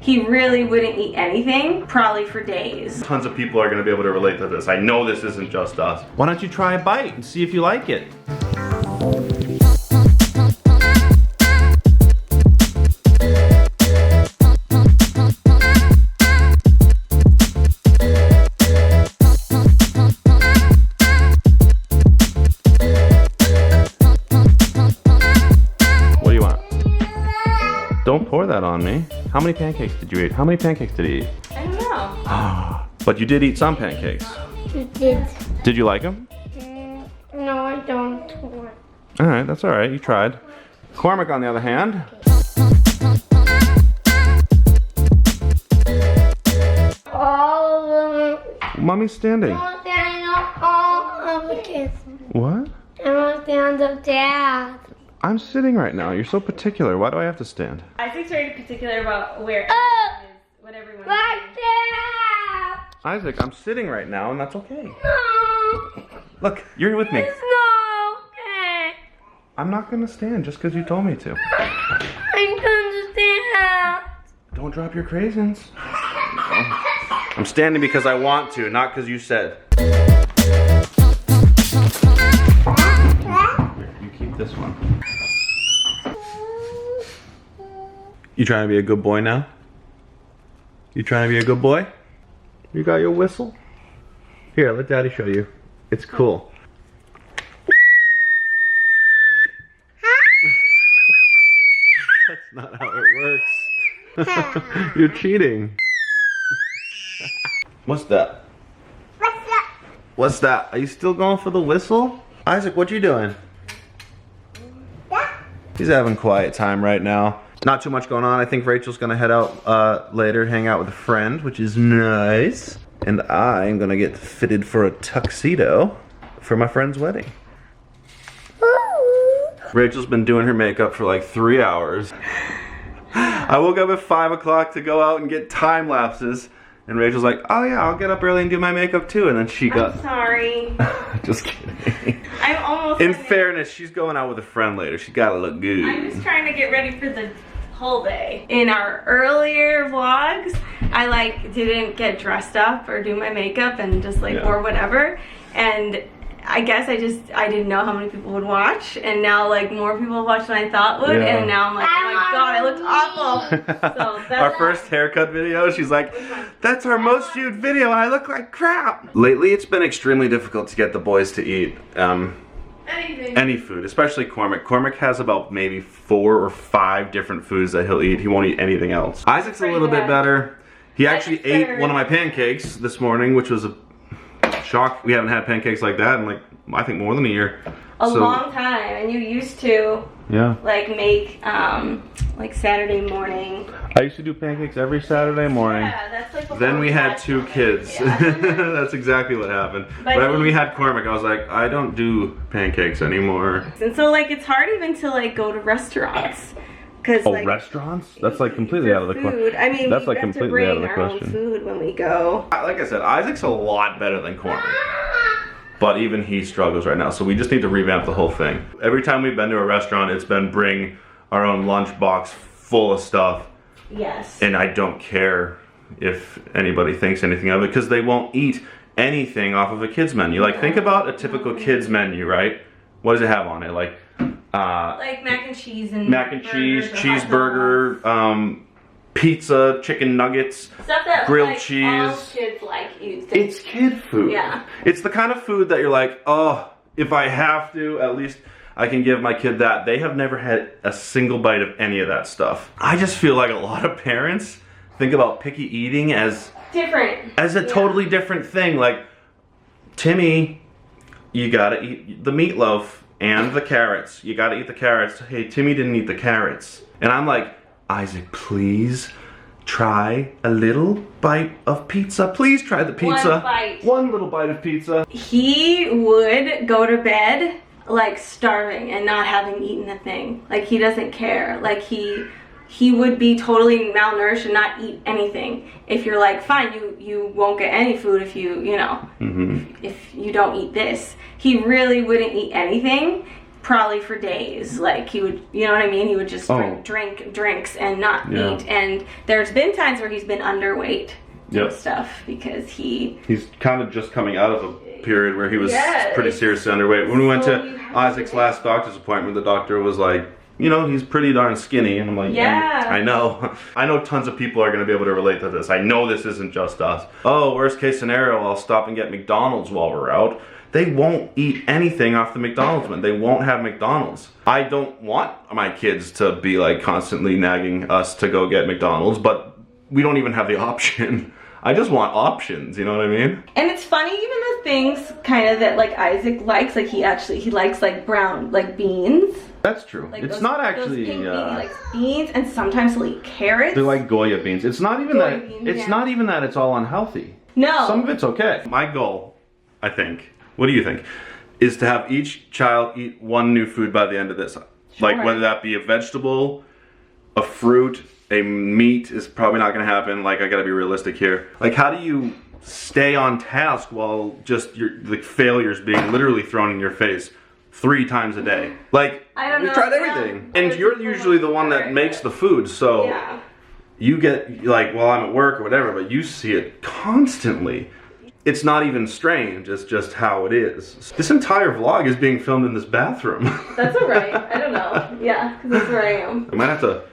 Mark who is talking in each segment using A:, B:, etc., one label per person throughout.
A: He really wouldn't eat anything, probably for days.
B: Tons of people are gonna be able to relate to this. I know this isn't just us. Why don't you try a bite and see if you like it? What do you want? Don't pour that on me. How many pancakes did you eat? How many pancakes did you eat?
A: I don't know.
B: But you did eat some pancakes.
C: You did.
B: Did you like them?
C: No, I don't want.
B: Alright, that's alright. You tried. Cormac, on the other hand.
C: All of them.
B: Mommy's standing.
C: I want to stand up all of the kids.
B: What?
C: I want to stand up Dad.
B: I'm sitting right now. You're so particular. Why do I have to stand?
A: Isaac's very particular about where what everyone
C: Like
A: is.
C: Dad.
B: Isaac, I'm sitting right now and that's okay.
C: No.
B: Look, you're with me.
C: It's not okay.
B: I'm not gonna stand just because you told me to.
C: I'm going to stand.
B: Don't drop your craisins. I'm standing because I want to, not because you said. Here, you keep this one. You trying to be a good boy now? You trying to be a good boy? You got your whistle? Here, let Daddy show you. It's cool. That's not how it works. You're cheating. What's that?
C: What's that?
B: What's that? Are you still going for the whistle? Isaac, what you doing? He's having quiet time right now. Not too much going on. I think Rachel's gonna head out later, hang out with a friend, which is nice. And I'm gonna get fitted for a tuxedo for my friend's wedding. Rachel's been doing her makeup for like 3 hours. I woke up at 5 o'clock to go out and get time lapses. And Rachel's like, oh yeah, I'll get up early and do my makeup too. And then she got...
A: I'm sorry.
B: Just kidding.
A: I'm almost...
B: In fairness, she's going out with a friend later. She gotta look good.
A: I'm just trying to get ready for the whole day. In our earlier vlogs, I like didn't get dressed up or do my makeup and just like wore whatever. And I guess I didn't know how many people would watch, and now like more people watch than I thought would, and now I'm like, oh my god, I looked awful. So that's
B: our first haircut video, she's like, that's our most viewed video and I look like crap. Lately it's been extremely difficult to get the boys to eat any food, especially Cormac. Cormac has about maybe 4 or 5 different foods that he'll eat. He won't eat anything else. Isaac's a little bit better. He actually ate one of my pancakes this morning, which was a shock. We haven't had pancakes like that in like, I think more than a year.
A: A long time, and you used to like make like Saturday morning.
B: I used to do pancakes every Saturday morning.
A: Yeah, that's like
B: then we had 2 kids.
A: Yeah.
B: That's exactly what happened. Right when we had Cormac, I was like, I don't do pancakes anymore.
A: And so like it's hard even to like go to restaurants.
B: Oh,
A: like,
B: restaurants? That's like completely out of the question.
A: I mean,
B: that's
A: we
B: like
A: have to
B: completely
A: bring
B: out of the
A: our
B: question.
A: own food when we go.
B: Like I said, Isaac's a lot better than Cormac. But even he struggles right now, so we just need to revamp the whole thing. Every time we've been to a restaurant, it's been bring our own lunchbox full of stuff.
A: Yes.
B: And I don't care if anybody thinks anything of it, because they won't eat anything off of a kid's menu. Like, think about a typical kid's menu, right? What does it have on it? Like
A: mac and cheese and
B: cheeseburger, pizza, chicken nuggets,
A: stuff that
B: grilled
A: like,
B: cheese.
A: All kids like eat.
B: It's kid food.
A: Yeah.
B: It's the kind of food that you're like, oh, if I have to, at least I can give my kid that. They have never had a single bite of any of that stuff. I just feel like a lot of parents think about picky eating as
A: different.
B: As a totally different thing. Like, Timmy, you gotta eat the meatloaf and the carrots. You gotta eat the carrots. Hey, Timmy didn't eat the carrots. And I'm like, Isaac, please try a little bite of pizza. Please try the pizza.
A: One bite.
B: One little bite of pizza.
A: He would go to bed like starving and not having eaten a thing. Like, he doesn't care. Like, he would be totally malnourished and not eat anything. If you're like, fine, you won't get any food if you know, if you don't eat this. He really wouldn't eat anything, probably for days. Like he would, you know what I mean? He would just drink drinks and not eat. And there's been times where he's been underweight and stuff because he's
B: kind of just coming out of a period where he was pretty seriously underweight. When we went to Isaac's last doctor's appointment, the doctor was like, you know, he's pretty darn skinny. And I'm like, I know. I know tons of people are going to be able to relate to this. I know this isn't just us. Oh, worst case scenario, I'll stop and get McDonald's while we're out. They won't eat anything off the McDonald's one. They won't have McDonald's. I don't want my kids to be like constantly nagging us to go get McDonald's, but we don't even have the option. I just want options, you know what I mean?
A: And it's funny, even the things kind of that like Isaac likes, like he likes like brown, like beans.
B: That's true. Like it's not actually.
A: He likes beans, and sometimes he'll eat carrots.
B: They're like Goya beans. It's not even that. It's not even that it's all unhealthy.
A: No.
B: Some of it's okay. My goal, I think. What do you think? Is to have each child eat one new food by the end of this. Sure. Like whether that be a vegetable, a fruit, a meat is probably not going to happen. Like I got to be realistic here. Like how do you stay on task while just the failures being literally thrown in your face 3 times a day? Like
A: I don't know.
B: We've tried everything. And you're usually the one that makes the food, so you get like, well, I'm at work or whatever, but you see it constantly. It's not even strange, it's just how it is. This entire vlog is being filmed in this bathroom.
A: That's alright, I don't know. Yeah, because that's where I am.
B: I might have to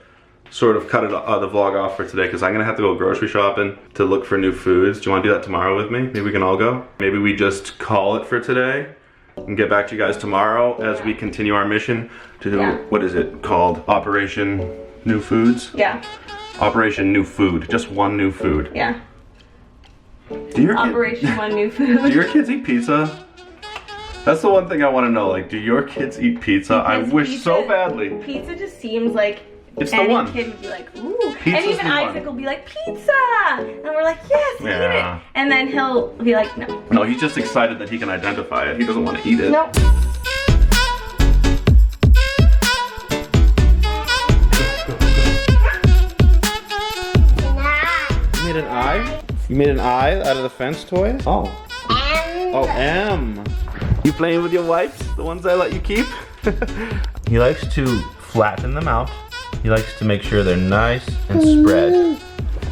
B: sort of cut the vlog off for today because I'm gonna have to go grocery shopping to look for new foods. Do you wanna do that tomorrow with me? Maybe we can all go? Maybe we just call it for today and get back to you guys tomorrow as we continue our mission to do, what is it called? Operation New Foods?
A: Yeah.
B: Operation New Food, just one new food.
A: Yeah. Operation One New Food.
B: Do your kids eat pizza? That's the one thing I want to know. Like, do your kids eat pizza? I wish so badly.
A: Pizza just seems like
B: it's the one.
A: Any kid would be like, ooh. And even Isaac will be like, pizza! And we're like, yes, eat it. And then he'll be like, no.
B: No, he's just excited that he can identify it. He doesn't want to eat it.
A: Nope.
B: You made an eye? You made an eye out of the fence toy? Oh. Oh, M. You playing with your wipes? The ones I let you keep? He likes to flatten them out. He likes to make sure they're nice and spread.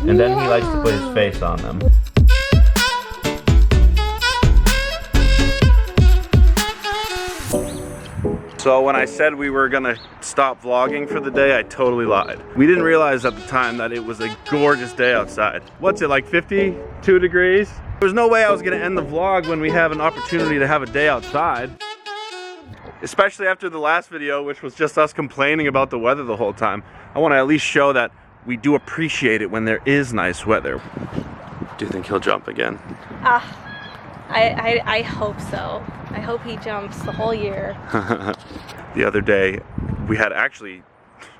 B: And then he likes to put his face on them. So when I said we were gonna stop vlogging for the day, I totally lied. We didn't realize at the time that it was a gorgeous day outside. What's it, like 52 degrees? There's no way I was gonna end the vlog when we have an opportunity to have a day outside. Especially after the last video, which was just us complaining about the weather the whole time. I wanna at least show that we do appreciate it when there is nice weather. Do you think he'll jump again?
A: I hope so. I hope he jumps the whole year.
B: The other day, we had actually,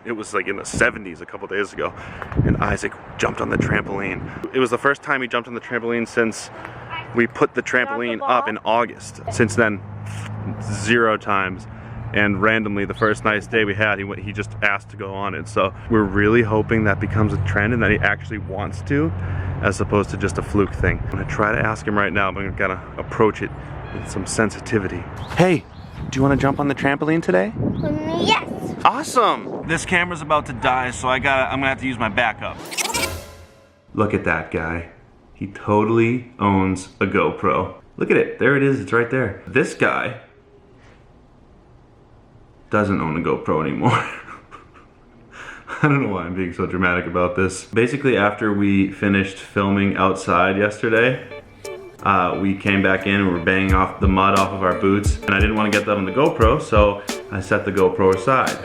B: it was like in the 70s a couple days ago, and Isaac jumped on the trampoline. It was the first time he jumped on the trampoline since we put the trampoline up in August. Since then, 0 times. And randomly, the first nice day we had, he just asked to go on it. So we're really hoping that becomes a trend and that he actually wants to, as opposed to just a fluke thing. I'm gonna try to ask him right now, but I'm gonna approach it with some sensitivity. Hey, do you wanna jump on the trampoline today?
C: Yes.
B: Awesome! This camera's about to die, so I'm gonna have to use my backup. Look at that guy. He totally owns a GoPro. Look at it, there it is, it's right there. This guy doesn't own a GoPro anymore. I don't know why I'm being so dramatic about this. Basically, after we finished filming outside yesterday, we came back in and we were banging off the mud off of our boots, and I didn't want to get that on the GoPro, so I set the GoPro aside.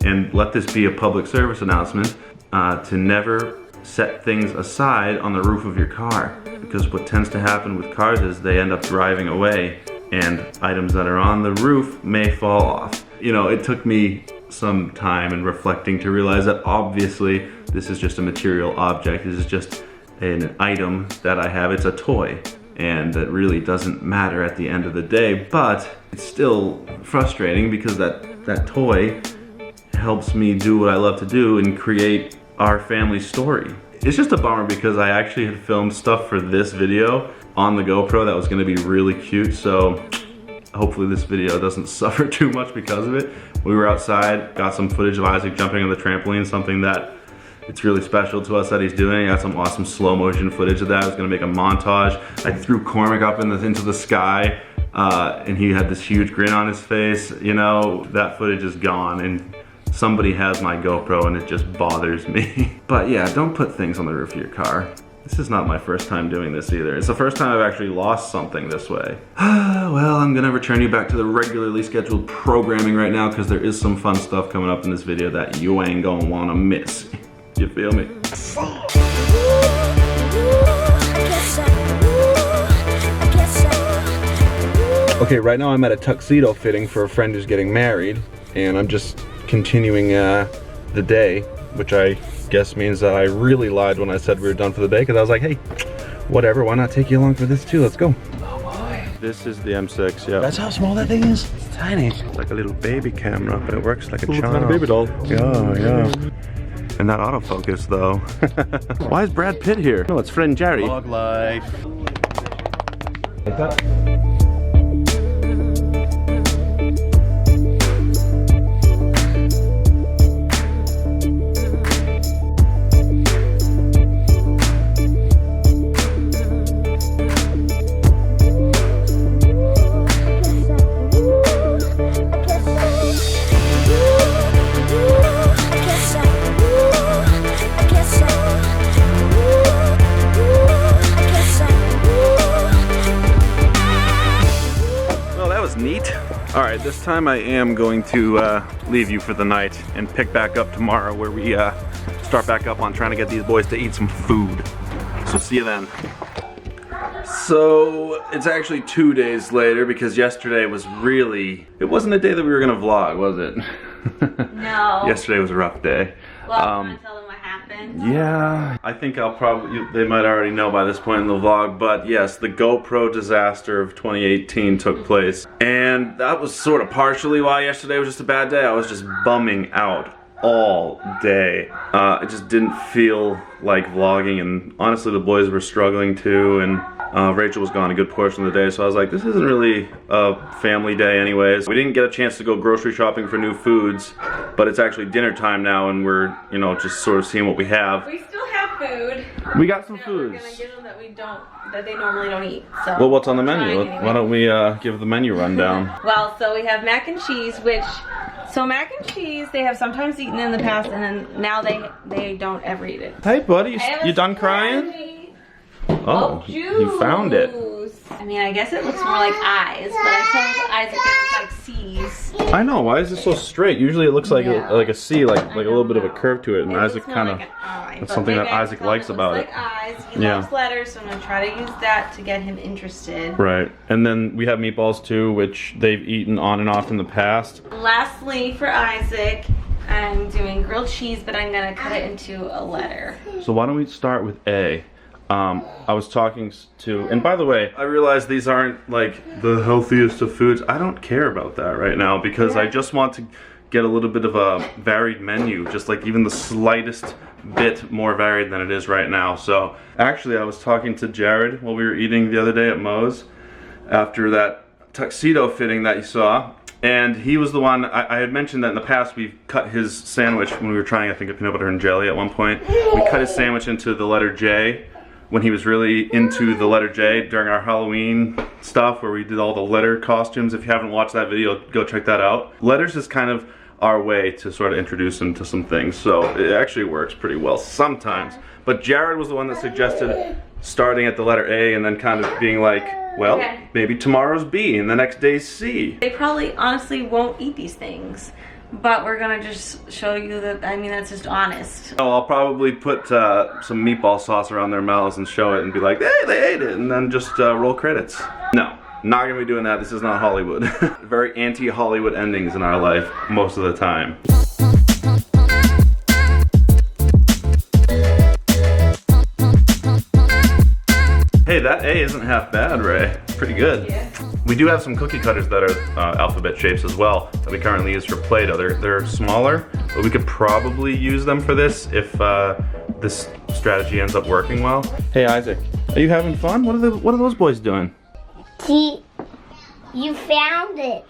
B: And let this be a public service announcement to never set things aside on the roof of your car, because what tends to happen with cars is they end up driving away and items that are on the roof may fall off. You know, it took me some time and reflecting to realize that obviously this is just a material object. This is just an item that I have. It's a toy, and that really doesn't matter at the end of the day, but it's still frustrating because that toy helps me do what I love to do and create our family story. It's just a bummer because I actually had filmed stuff for this video on the GoPro that was gonna be really cute, so hopefully this video doesn't suffer too much because of it. We were outside, got some footage of Isaac jumping on the trampoline, something that it's really special to us that he's doing. I got some awesome slow motion footage of that. I was gonna make a montage. I threw Cormac up into the sky and he had this huge grin on his face. You know, that footage is gone and somebody has my GoPro and it just bothers me. But yeah, don't put things on the roof of your car. This is not my first time doing this either. It's the first time I've actually lost something this way. Well, I'm gonna return you back to the regularly scheduled programming right now because there is some fun stuff coming up in this video that you ain't gonna wanna miss. You feel me? Okay, right now I'm at a tuxedo fitting for a friend who's getting married, and I'm just continuing the day, which I guess means that I really lied when I said we were done for the day, because I was like, hey, whatever, why not take you along for this too? Let's go. Oh boy. This is the M6, yeah. That's how small that thing is? It's tiny. It's like a little baby camera, but it works like a charm. Baby doll. Yeah, yeah. And that autofocus though. Why is Brad Pitt here? No, it's friend Jerry. Vlog life. Like that? Neat. All right, this time I am going to leave you for the night and pick back up tomorrow where we start back up on trying to get these boys to eat some food. So see you then. So it's actually 2 days later because yesterday was really, it wasn't a day that we were gonna vlog, was it?
A: No.
B: Yesterday was a rough day.
A: Well, I'm gonna tell them what happened.
B: Yeah, I think I'll probably, they might already know by this point in the vlog, but yes, the GoPro disaster of 2018 took place. And that was sort of partially why yesterday was just a bad day. I was just bumming out all day. I just didn't feel like vlogging, and honestly the boys were struggling too, and Rachel was gone a good portion of the day, so I was like, this isn't really a family day anyways. We didn't get a chance to go grocery shopping for new foods, but it's actually dinner time now and we're, you know, just sort of seeing what we have.
A: We still have food.
B: We got some
A: We're
B: foods.
A: gonna give them that they normally don't eat. So
B: well, what's on the menu?
A: anyway.
B: Why don't we give the menu rundown?
A: Well, so we have mac and cheese, so mac and cheese they have sometimes eaten in the past, and then now they don't ever eat it.
B: Hey buddy, you done crying? Oh, you found it.
A: I mean, I guess it looks more like eyes, but I told Isaac it looks like C's.
B: I know, why is it so straight? Usually it looks like like a C, like a little bit of a curve to it, and Isaac kind of, that's something that Isaac likes about it.
A: Eyes. He loves letters, so I'm going to try to use that to get him interested.
B: Right, and then we have meatballs too, which they've eaten on and off in the past.
A: Lastly, for Isaac, I'm doing grilled cheese, but I'm going to cut it into a letter.
B: So why don't we start with A? I was talking to, and by the way, I realize these aren't like the healthiest of foods. I don't care about that right now because I just want to get a little bit of a varied menu, just like even the slightest bit more varied than it is right now. So actually I was talking to Jared while we were eating the other day at Moe's after that tuxedo fitting that you saw. And he was the one, I had mentioned that in the past we've cut his sandwich when we were trying, I think, a peanut butter and jelly at one point. We cut his sandwich into the letter J when he was really into the letter J during our Halloween stuff where we did all the letter costumes. If you haven't watched that video, go check that out. Letters is kind of our way to sort of introduce him to some things, so it actually works pretty well sometimes. But Jared was the one that suggested starting at the letter A and then kind of being like, well, maybe tomorrow's B and the next day's C.
A: They probably honestly won't eat these things, but we're gonna just show you that, I mean, that's just honest.
B: Oh, I'll probably put some meatball sauce around their mouths and show it and be like, hey, they ate it, and then just roll credits. No, not gonna be doing that. This is not Hollywood. Very anti-Hollywood endings in our life most of the time. Hey, that A isn't half bad, Ray. Pretty good.
A: Yeah.
B: We do have some cookie cutters that are alphabet shapes as well that we currently use for Play-Doh. They're smaller, but we could probably use them for this if this strategy ends up working well. Hey Isaac, are you having fun? What are those boys doing?
C: T You found it.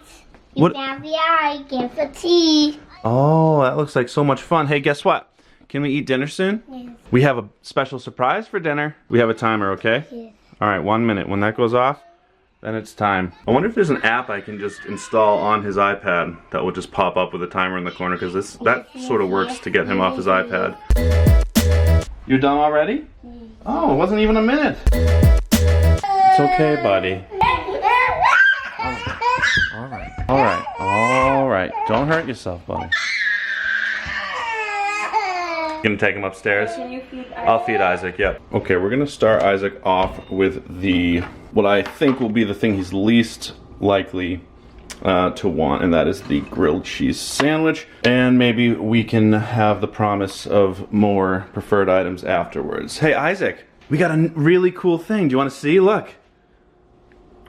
C: You
B: What?
C: found the eye. Give the tea.
B: Oh, that looks like so much fun. Hey, guess what? Can we eat dinner soon?
C: Yes.
B: We have a special surprise for dinner. We have a timer, okay?
C: Yes.
B: All right, 1 minute. When that goes off, then it's time. I wonder if there's an app I can just install on his iPad that will just pop up with a timer in the corner, because that sort of works to get him off his iPad. You're done already? Oh, it wasn't even a minute. It's okay, buddy. All right. All right. All right. Don't hurt yourself, buddy. Gonna take him upstairs?
A: Can you feed Isaac?
B: I'll feed Isaac, yep. Okay, we're gonna start Isaac off with what I think will be the thing he's least likely to want, and that is the grilled cheese sandwich. And maybe we can have the promise of more preferred items afterwards. Hey, Isaac, we got a really cool thing. Do you wanna see? Look.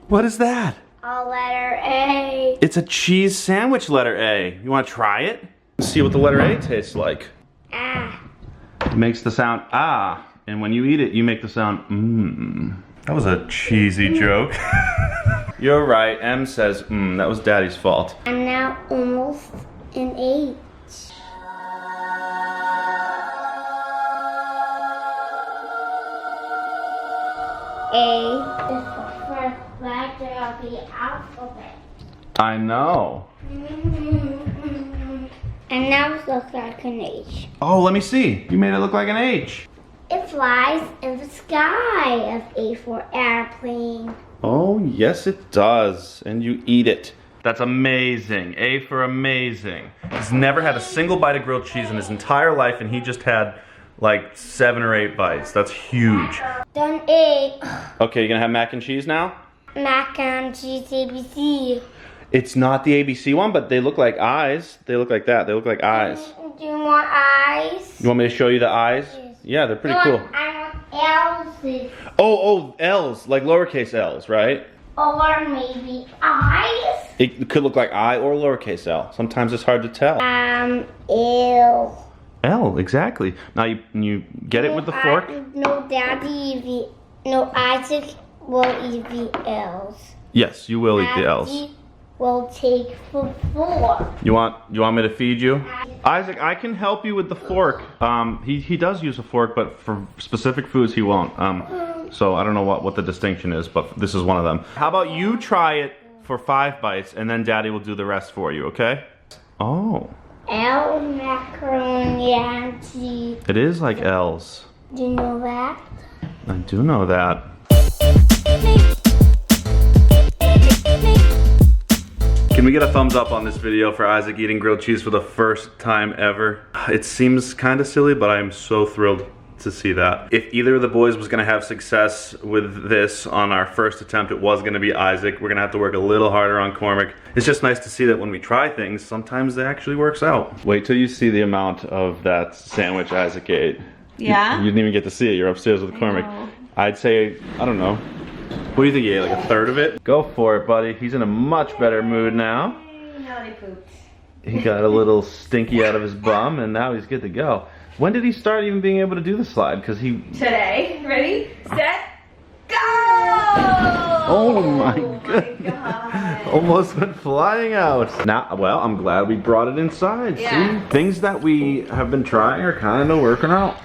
B: What is that?
C: A letter A.
B: It's a cheese sandwich, letter A. You wanna try it? See what the letter A tastes like.
C: Ah.
B: It makes the sound ah, and when you eat it, you make the sound mmm. That was a cheesy joke. You're right, M says mmm. That was Daddy's fault.
C: I'm now almost an H. A is the first letter of the alphabet.
B: I know.
C: And now it looks like an H.
B: Oh, let me see. You made it look like an H.
C: It flies in the sky as A for airplane.
B: Oh, yes it does. And you eat it. That's amazing. A for amazing. He's never had a single bite of grilled cheese in his entire life, and he just had like 7 or 8 bites. That's huge.
C: Then A.
B: Okay, you gonna have mac and cheese now?
C: Mac and cheese ABC.
B: It's not the ABC one, but they look like eyes. They look like that. They look like eyes.
C: Do you want eyes?
B: You want me to show you the eyes?
C: Yes.
B: Yeah, they're pretty cool.
C: I want L's.
B: Oh, L's, like lowercase L's, right?
C: Or maybe eyes.
B: It could look like I or lowercase L. Sometimes it's hard to tell.
C: L.
B: L, exactly. Now you get it with the fork.
C: No, Daddy. No, Isaac will eat the L's.
B: Yes, you will eat the L's.
C: Daddy will take the fork.
B: You want me to feed you? Isaac, I can help you with the fork. He does use a fork, but for specific foods he won't. So I don't know what the distinction is, but this is one of them. How about you try it for 5 bites, and then Daddy will do the rest for you, okay? Oh.
C: L, macaroni and cheese.
B: It is like L's.
C: Do you know that?
B: I do know that. Can we get a thumbs up on this video for Isaac eating grilled cheese for the first time ever? It seems kind of silly, but I'm so thrilled to see that. If either of the boys was gonna have success with this on our first attempt, it was gonna be Isaac. We're gonna have to work a little harder on Cormac. It's just nice to see that when we try things, sometimes it actually works out. Wait till you see the amount of that sandwich Isaac ate.
A: Yeah?
B: You didn't even get to see it. You're upstairs with Cormac.
A: know.
B: I'd say, I don't know. What do you think he ate, like a third of it? Go for it, buddy. He's in a much better mood now.
A: Now they pooped.
B: He got a little stinky out of his bum, and now he's good to go. When did he start even being able to do the slide? Because he...
A: Today. Ready, set, go!
B: Oh my goodness.
A: God.
B: Almost went flying out. Now, well, I'm glad we brought it inside.
A: Yeah.
B: See? Things that we have been trying are kind of working out.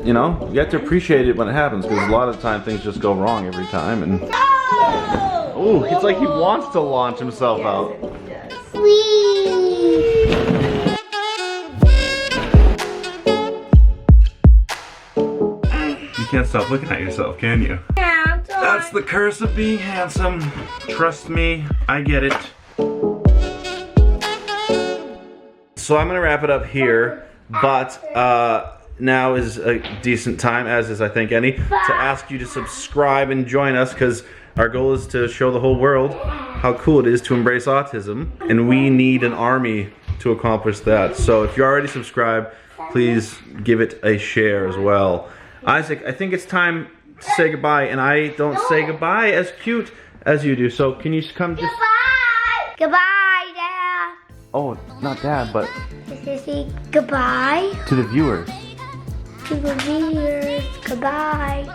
B: You know, you have to appreciate it when it happens, because a lot of the time things just go wrong every time. And oh, it's like he wants to launch himself out.
A: Yes.
C: Whee!
B: You can't stop looking at yourself, can you?
C: Yeah,
B: That's the curse of being handsome. Trust me, I get it. So I'm gonna wrap it up here, but now is a decent time, as is I think Annie, to ask you to subscribe and join us, because our goal is to show the whole world how cool it is to embrace autism, and we need an army to accomplish that. So if you're already subscribed, please give it a share as well. Isaac, I think it's time to say goodbye, and I don't say goodbye as cute as you do, so can you come just...
C: Goodbye! Goodbye, Dad!
B: Oh, not Dad, but
C: Does it say goodbye?
B: to the viewers.
C: To the viewers, goodbye.